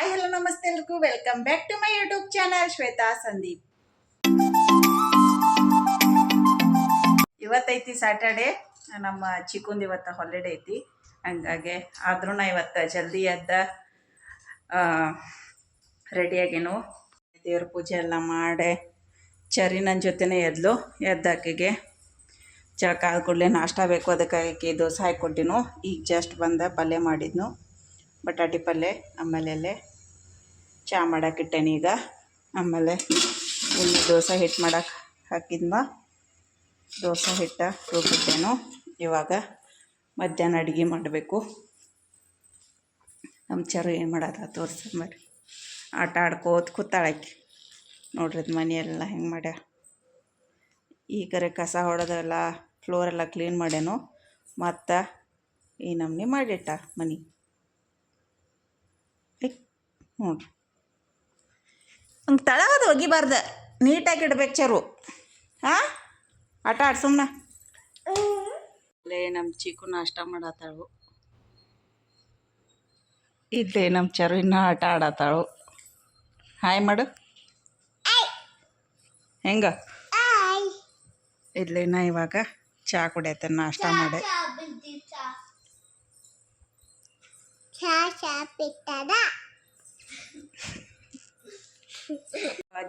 Hi hello ನಮಸ್ತೆ ಎಲ್ರಿಗೂ welcome back to my YouTube channel Shweta Sandeep. ಇವತ್ತೈತಿ ಸ್ಯಾಟರ್ಡೆ, ನಮ್ಮ ಚಿಕ್ಕಂದು ಇವತ್ತು ಹಾಲಿಡೇ ಐತಿ. ಹಂಗಾಗಿ ಆದ್ರೂ ಇವತ್ತು ಜಲ್ದಿ ಎದ್ದ ರೆಡಿಯಾಗೇನು ದೇವ್ರ ಪೂಜೆ ಎಲ್ಲ ಮಾಡಿ ಚರಿ ನನ್ನ ಜೊತೆನೇ ಎದ್ದಾಕಿಗೆ ಚಾ ಕಾದ ಕೂಡಲೇ ನಾಷ್ಟ ಬೇಕು. ಅದಕ್ಕಾಗಿ ದೋಸೆ ಹಾಕ್ಕೊಟ್ಟಿನು. ಈಗ ಜಸ್ಟ್ ಬಂದ ಪಲ್ಯ ಮಾಡಿದ್ನು, ಬಟಾಟಿ ಪಲ್ಯ. ಆಮೇಲೆ ಚಾ ಮಾಡಾಕಿಟ್ಟೇನಿ ಈಗ. ಆಮೇಲೆ ಇಲ್ಲಿ ದೋಸೆ ಹಿಟ್ಟು ಮಾಡಕ್ಕೆ ಹಾಕಿದ್ನ, ದೋಸೆ ಹಿಟ್ಟು ರುಬ್ಬಿಟ್ಟೇನು. ಇವಾಗ ಮಧ್ಯಾಹ್ನ ಅಡುಗೆ ಮಾಡಬೇಕು. ನಮ್ಮ ಚರು ಏನು ಮಾಡತ್ತ ತೋರಿಸ್ತೀನಿ ಬರ್ರಿ. ಆಟ ಆಡ್ಕೋತ ಕೂತಾಳಕ್ಕೆ ನೋಡ್ರಿ. ಮನೆಯೆಲ್ಲ ಹೆಂಗೆ ಮಾಡ್ಯ. ಈಗರೆ ಕಸ ಹೊಡೆದೆಲ್ಲ ಫ್ಲೋರೆಲ್ಲ ಕ್ಲೀನ್ ಮಾಡ್ಯಾನು. ಮತ್ತು ಈ ನಮ್ನಿ ಮಾಡಿಟ್ಟ ಮನೆ ನೋಡ್ರಿ. ಹಂಗೆ ತಳಗದು ಒಗಿಬಾರ್ದು, ನೀಟಾಗಿ ಇಡ್ಬೇಕು ಚರು. ಹಾಂ, ಆಟ ಆಡ್ ಸುಮ್ಮನೆ. ಇಲ್ಲೇ ನಮ್ಮ ಚಿಕ್ಕು ನಾಷ್ಟ ಮಾಡತ್ತಾಳು. ಇಲ್ಲೇ ನಮ್ಮ ಚರು ಇನ್ನೂ ಆಟ ಆಡತ್ತಾಳು. ಹಾಯ್ ಮಾಡು. ಹೆಂಗ ಇಲ್ಲೇನ ಇವಾಗ ಚಹಾ ಕುಡಿಯತ್ತ, ನಾಷ್ಟ ಮಾಡಿ.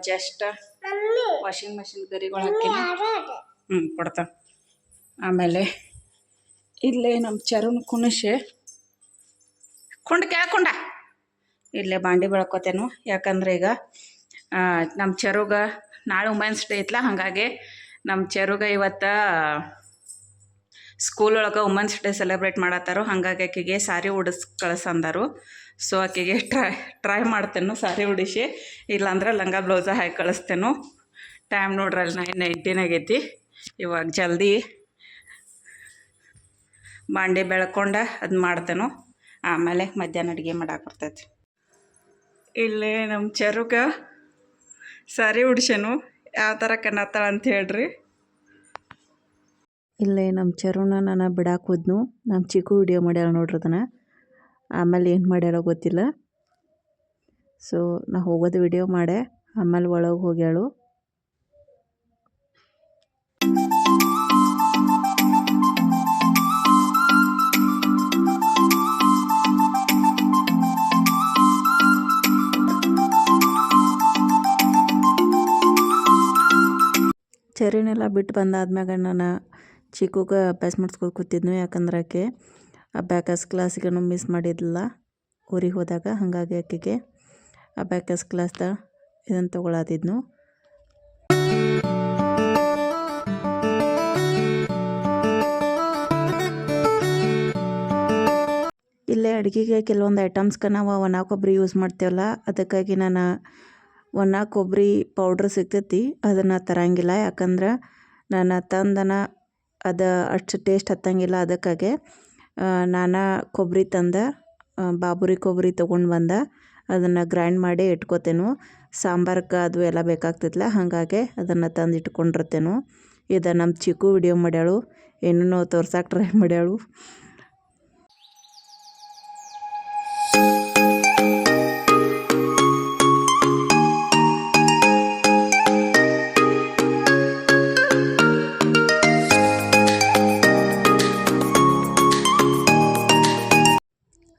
ಜಸ್ಟ್ ವಾಷಿಂಗ್ ಮಷಿನ್ ಗರಿಗಳು ಹಾಕಿ ಕೊಡ್ತಾ. ಆಮೇಲೆ ಇಲ್ಲೇ ನಮ್ಮ ಚರುನ್ ಕುಣಿಸಿ ಕೇಳ್ಕೊಂಡ ಇಲ್ಲೇ ಬಾಂಡೆ ಬೆಳ್ಕೊತೇನು. ಯಾಕಂದ್ರೆ ಈಗ ನಮ್ಮ ಚರುಗ ನಾಳೆ ವುಮೆನ್ಸ್ ಡೇ ಐತ್ಲ, ಹಾಗಾಗಿ ನಮ್ಮ ಚರುಗ ಇವತ್ತು ಸ್ಕೂಲ್ ಒಳಗೆ ವುಮೆನ್ಸ್ ಡೇ ಸೆಲೆಬ್ರೇಟ್ ಮಾಡತ್ತಾರೋ. ಹಾಗಾಗಿ ಆಕೆಗೆ ಸಾರಿ ಉಡಿಸ್ ಕಳ್ಸಂದರು. ಸೊ ಆಕೆಗೆ ಟ್ರೈ ಮಾಡ್ತೇನೆ ಸಾರಿ ಉಡಿಸಿ, ಇಲ್ಲಾಂದ್ರೆ ಲಂಗ ಬ್ಲೌಸ ಹಾಕಿ ಕಳಿಸ್ತೇನು. ಟೈಮ್ ನೋಡ್ರಲ್ಲ 9:18 ಆಗೈತಿ. ಇವಾಗ ಜಲ್ದಿ ಬಾಂಡೆ ಬೆಳ್ಕೊಂಡು ಅದು ಮಾಡ್ತೇನು. ಆಮೇಲೆ ಮಧ್ಯಾಹ್ನ ಅಡುಗೆ ಮಾಡಕ್ಕೆ ಬರ್ತೈತಿ. ಇಲ್ಲೇ ನಮ್ಮ ಚರುಗ ಸಾರಿ ಉಡ್ಸೇನು. ಯಾವ ಥರ ಕನ್ನತ್ತಾಳ ಅಂತ ಹೇಳ್ರಿ. ಇಲ್ಲೇ ನಮ್ಮ ಚರುನ ನಾನು ಬಿಡಾಕೆ ಹೋದ್ನು. ನಮ್ಮ ಚಿಕ್ಕು ವಿಡಿಯೋ ಮಾಡ್ಯಾಳ ನೋಡ್ರಿ ಅದನ್ನು. ಆಮೇಲೆ ಏನು ಮಾಡ್ಯಾಳ ಗೊತ್ತಿಲ್ಲ. ಸೊ ನಾ ಹೋಗೋದು ವಿಡಿಯೋ ಮಾಡೇ ಆಮೇಲೆ ಒಳಗೆ ಹೋಗ್ಯಾಳು. ಚರಿನೆಲ್ಲ ಬಿಟ್ಟು ಬಂದಾದ್ಮ್ಯಾಗ ನಾನು ಚಿಕ್ಕುಗೆ ಅಭ್ಯಾಸ ಮಾಡಿಸ್ಕೊಂಡು ಕೂತಿದ್ನು. ಯಾಕಂದ್ರೆ ಆಕೆ ಅಬ್ಯಾಕಸ್ ಕ್ಲಾಸಿಗೆ ಮಿಸ್ ಮಾಡಿದ್ದಿಲ್ಲ ಊರಿಗೆ ಹೋದಾಗ. ಹಾಗಾಗಿ ಆಕೆಗೆ ಅಬ್ಯಾಕಸ್ ಕ್ಲಾಸ್ದ ಇದನ್ನು ತೊಗೊಳತಿದ್ನು. ಇಲ್ಲೇ ಅಡುಗೆಗೆ ಕೆಲವೊಂದು ಐಟಮ್ಸ್ಗೆ ನಾವು ಒಣ ಕೊಬ್ಬರಿ ಯೂಸ್ ಮಾಡ್ತೇವಲ್ಲ, ಅದಕ್ಕಾಗಿ ನಾನು ಒಣ ಕೊಬ್ಬರಿ ಪೌಡ್ರ್ ಸಿಗ್ತೈತಿ, ಅದನ್ನು ತರಂಗಿಲ್ಲ. ಯಾಕಂದ್ರೆ ನಾನು ತಂದನ ಅದು ಅಷ್ಟು ಟೇಸ್ಟ್ ಹತ್ತಂಗಿಲ್ಲ. ಅದಕ್ಕಾಗಿ ನಾನು ಕೊಬ್ಬರಿ ತಂದೆ, ಬಾಬುರಿ ಕೊಬ್ಬರಿ ತೊಗೊಂಡು ಬಂದ ಅದನ್ನು ಗ್ರೈಂಡ್ ಮಾಡಿ ಇಟ್ಕೋತೇನು. ಸಾಂಬಾರ್ಗೆ ಅದು ಎಲ್ಲ ಬೇಕಾಗ್ತಿತ್ತಲ್ಲ, ಹಾಗಾಗಿ ಅದನ್ನು ತಂದು ಇಟ್ಕೊಂಡಿರ್ತೇನು. ಇದು ನಮ್ಮ ಚಿಕ್ಕು ವಿಡಿಯೋ ಮಾಡ್ಯಾಳು, ಏನೇನೋ ತೋರ್ಸಕ್ಕೆ ಟ್ರೈ ಮಾಡ್ಯಾಳು.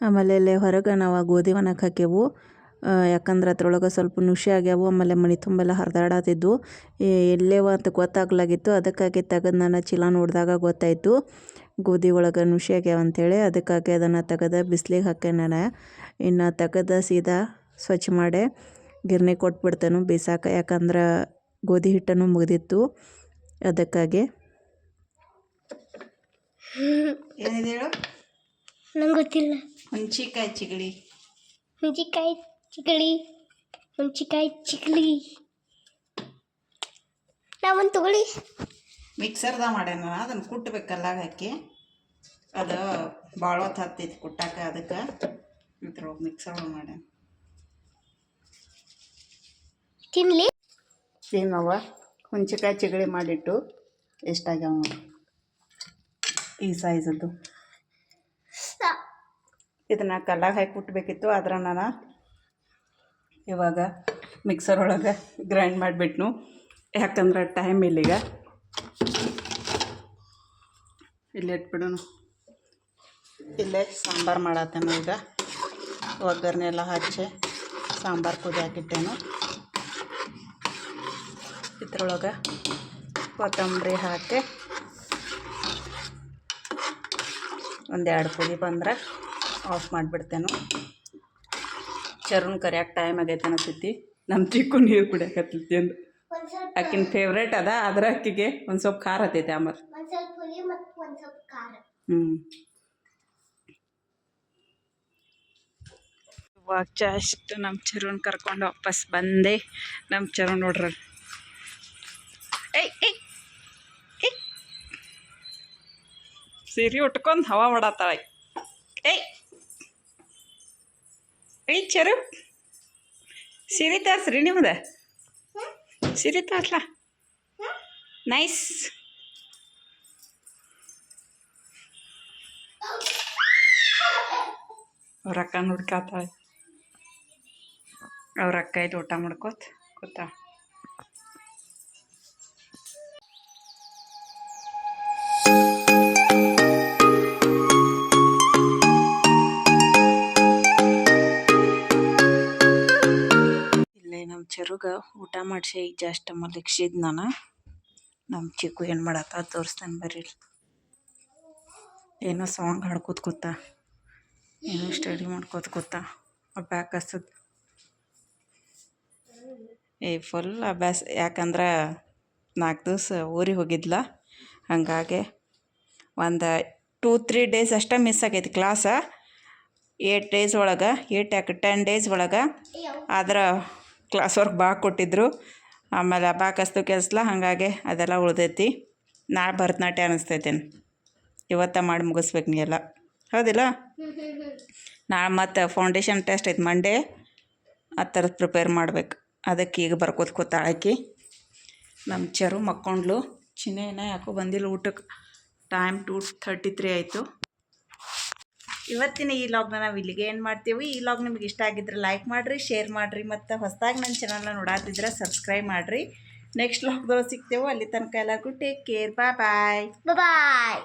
ಆಮೇಲೆ ಇಲ್ಲೇ ಹೊರಗೆ ನಾವು ಗೋಧಿ ಒಣಕ್ಕೆ ಹಾಕ್ಯವು. ಯಾಕಂದ್ರೆ ಅದ್ರೊಳಗೆ ಸ್ವಲ್ಪ ನುಷಿ ಆಗ್ಯಾವು. ಆಮೇಲೆ ಮನೆ ತುಂಬೆಲ್ಲ ಹರಿದಾಡತ್ತಿದ್ದು ಎಲ್ಲೇವ ಅಂತ ಗೊತ್ತಾಗ್ಲಾಗಿತ್ತು. ಅದಕ್ಕಾಗಿ ತೆಗೆದು ನಾನು ಚೀಲ ನೋಡಿದಾಗ ಗೊತ್ತಾಯಿತು ಗೋಧಿ ಒಳಗೆ ನುಷಿ ಆಗ್ಯಾವ ಅಂಥೇಳಿ. ಅದಕ್ಕಾಗಿ ಅದನ್ನು ತೆಗೆದು ಬಿಸಿಲಿಗೆ ಹಾಕಿ ನಾನು ಇನ್ನು ತೆಗೆದು ಸೀದಾ ಸ್ವಚ್ಛ ಮಾಡಿ ಗಿರ್ನಿ ಕೊಟ್ಬಿಡ್ತೇನೆ ಬೀಸಾಕ. ಯಾಕಂದ್ರೆ ಗೋಧಿ ಹಿಟ್ಟನ್ನು ಮುಗಿದಿತ್ತು. ಅದಕ್ಕಾಗಿ ಏನಿದೆ ಹೇಳು, ನಂಗೆ ಗೊತ್ತಿಲ್ಲ. ಹುಂಚಿಕಾಯಿ ಚಿಗಳಿ, ಹುಂಚಿಕಾಯಿ ಚಿಗಳಿ, ಹುಂಚಿಕಾಯಿ ಚಿಗಳಿ. ನಾವೊಂದು ತಗೊಳ್ಳಿ. ಮಿಕ್ಸರ್ದಾಗ ಮಾಡ್ಯಾನ, ಅದನ್ನು ಕುಟ್ಟಬೇಕಲ್ಲ ಹಾಕಿ. ಅದು ಭಾಳ ಹೊತ್ತು ಹತ್ತೈತಿ ಕುಟ್ಟಾಕ. ಅದಕ್ಕೆ ಇದ್ರೊಳಗೆ ಮಿಕ್ಸರ್ ಮಾಡ್ಯಾನ. ತಿನ್ನಲಿ ತಿನ್ನವ. ಹುಂಚಿಕಾಯಿ ಚಿಗಳಿ ಮಾಡಿಟ್ಟು ಎಷ್ಟಾಗ್ಯಾವ ನೋಡಿ, ಈ ಸೈಜದ್ದು. ಇದನ್ನು ಕಲ್ಲಾಗ ಹಾಕಿ ಕುಟ್ಟಬೇಕಿತ್ತು, ಆದ್ರೆ ನಾನು ಇವಾಗ ಮಿಕ್ಸರ್ ಒಳಗೆ ಗ್ರೈಂಡ್ ಮಾಡಿಬಿಟ್ನು, ಯಾಕಂದ್ರೆ ಟೈಮ್ ಇಲ್ಲೀಗ. ಇಲ್ಲೇ ಇಟ್ಬಿಡೋನು. ಇಲ್ಲೇ ಸಾಂಬಾರು ಮಾಡತ್ತೇನು. ಈಗ ಒಗ್ಗರಣೆ ಎಲ್ಲ ಹಚ್ಚಿ ಸಾಂಬಾರು ಪುಡಿ ಹಾಕಿಟ್ಟೇನು. ಇದ್ರೊಳಗೆ ಕೊತ್ತಂಬರಿ ಹಾಕಿ ಒಂದೆರಡು ಕುದಿ ಬಂದ್ರೆ ಆಫ್ ಮಾಡಿಬಿಡ್ತೇನೆ. ಚರುಣ್ ಕರಿಯಾಕೆ ಟೈಮ್ ಆಗೈತೆ ಅನ್ನಿಸ್ತೈತಿ. ನಮ್ಮ ಚಿಕ್ಕು ನೀರು ಕುಡಿಯಾಕತ್ತೈತಿ ಅಂದು. ಆಕಿನ ಫೇವ್ರೇಟ್ ಅದ, ಆದ್ರೆ ಅಕ್ಕಿಗೆ ಒಂದು ಸ್ವಲ್ಪ ಖಾರ ಹತ್ತೈತೆ ಆಮೇಲೆ. ಇವಾಗ ಜಸ್ಟ್ ನಮ್ಮ ಚರುಣ್ ಕರ್ಕೊಂಡು ವಾಪಸ್ ಬಂದೆ. ನಮ್ಮ ಚರುಣ್ ನೋಡ್ರಿ, ಏಯ್ ಏಯ್ ಏಯ್ ಸೀರೆ ಉಟ್ಕೊಂಡು ಹವಾ ಮಾಡತ್ತಾಳೆ. ಏಯ್ ಏಯ್ ಚರು, ಸೀರೆ ತರ್ಸ್ರಿ ನಿಮ್ದು, ಸೀರೆ ತರ್ಸ್ಲಾ. ನೈಸ್. ಅವ್ರ ಅಕ್ಕ ಹುಡ್ಕಾತಾಳೆ. ಅವ್ರ ಅಕ್ಕ ಇದು ಊಟ ಮಾಡ್ಕೋತ ಕೂತಾಳ. ಇಲ್ಲೇ ನಮ್ಮ ಚೆರುಗ ಊಟ ಮಾಡಿಸಿ ಈಗ ಜಸ್ಟ್ ಮಲಗಿಸಿದ್ ನಾನು. ನಮ್ಮ ಚಿಕ್ಕು ಏನು ಮಾಡತ್ತ ತೋರಿಸ್ತಾನೆ ಬರ್ರಿ. ಏನೋ ಸಾಂಗ್ ಹಾಡ್ಕೋತ ಕೂತ, ಏನೋ ಸ್ಟಡಿ ಮಾಡ್ಕೋತ ಕೂತ. ಅಭ್ಯಾಸ ಹಚ್ಚದ ಫುಲ್ ಅಭ್ಯಾಸ. ಯಾಕಂದ್ರೆ 4 ದಿವಸ ಊರಿಗೆ ಹೋಗಿದ್ಲ, ಹಾಗಾಗಿ ಒಂದು 2-3 ಡೇಸ್ ಅಷ್ಟೇ ಮಿಸ್ ಆಗೈತಿ ಕ್ಲಾಸ. 8 ಡೇಸ್ ಒಳಗೆ 10 ಡೇಸ್ ಒಳಗೆ ಆದ್ರೆ ಕ್ಲಾಸ್ ವರ್ಕ್ ಭಾಳ ಕೊಟ್ಟಿದ್ರು. ಆಮೇಲೆ ಅಬಾಕಸ್ತು ಕೆಲಸಲ್ಲ, ಹಾಗಾಗಿ ಅದೆಲ್ಲ ಉಳ್ದೈತಿ. ನಾಳೆ ಭರತನಾಟ್ಯ ಅನ್ನಿಸ್ತೈತೇನು, ಇವತ್ತ ಮಾಡಿ ಮುಗಿಸ್ಬೇಕು ನೀ ಎಲ್ಲ, ಹೌದಿಲ್ಲ? ನಾಳೆ ಮತ್ತು ಫೌಂಡೇಶನ್ ಟೆಸ್ಟ್ ಐತೆ ಮಂಡೇ, ಆ ಥರದ್ದು ಪ್ರಿಪೇರ್ ಮಾಡ್ಬೇಕು. ಅದಕ್ಕೆ ಈಗ ಬರ್ಕೋತ ಕೂತಾಳಕಿ. ನಮ್ಮ ಚರು ಮಕ್ಕೊಂಡ್ಲು. ಚಿನ್ನೇನ ಯಾಕೋ ಬಂದಿಲ್ಲ ಊಟಕ್ಕೆ. ಟೈಮ್ 2:33 ಆಯಿತು. ಇವತ್ತಿನ ಈ ಲಾಗ್ನ ನಾವು ಇಲ್ಲಿಗೆ ಏನು ಮಾಡ್ತೀವಿ. ಈ ಲಾಗ್ ನಿಮ್ಗೆ ಇಷ್ಟ ಆಗಿದ್ರೆ ಲೈಕ್ ಮಾಡಿರಿ, ಶೇರ್ ಮಾಡಿರಿ, ಮತ್ತು ಹೊಸದಾಗಿ ನನ್ನ ಚಾನಲ್ನ ನೋಡಾತಿದ್ರೆ ಸಬ್ಸ್ಕ್ರೈಬ್ ಮಾಡಿರಿ. ನೆಕ್ಸ್ಟ್ ಲಾಗ್ದೊಳಗೆ ಸಿಗ್ತೇವೆ. ಅಲ್ಲಿ ತನಕ ಎಲ್ಲರಿಗೂ ಟೇಕ್ ಕೇರ್. ಬಾಯ್ ಬಾಯ್.